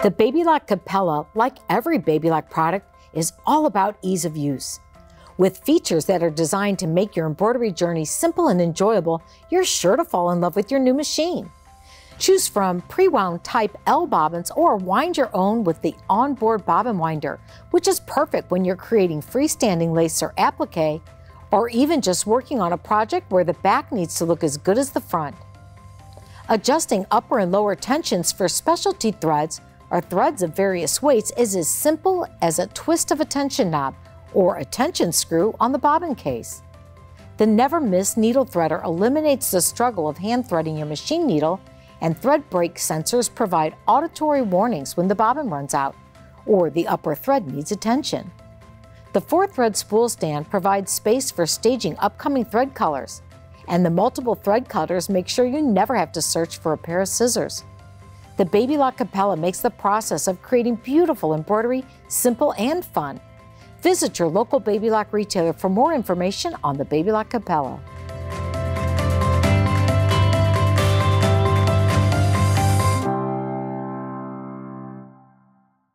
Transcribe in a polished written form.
The Baby Lock Capella, like every Baby Lock product, is all about ease of use. With features that are designed to make your embroidery journey simple and enjoyable, you're sure to fall in love with your new machine. Choose from pre-wound type L bobbins or wind your own with the onboard bobbin winder, which is perfect when you're creating freestanding lace or applique, or even just working on a project where the back needs to look as good as the front. Adjusting upper and lower tensions for specialty threads or threads of various weights is as simple as a twist of a tension knob or a tension screw on the bobbin case. The Never Miss needle threader eliminates the struggle of hand threading your machine needle, and thread break sensors provide auditory warnings when the bobbin runs out or the upper thread needs attention. The 4-thread spool stand provides space for staging upcoming thread colors, and the multiple thread cutters make sure you never have to search for a pair of scissors. The Baby Lock Capella makes the process of creating beautiful embroidery simple and fun. Visit your local Baby Lock retailer for more information on the Baby Lock Capella.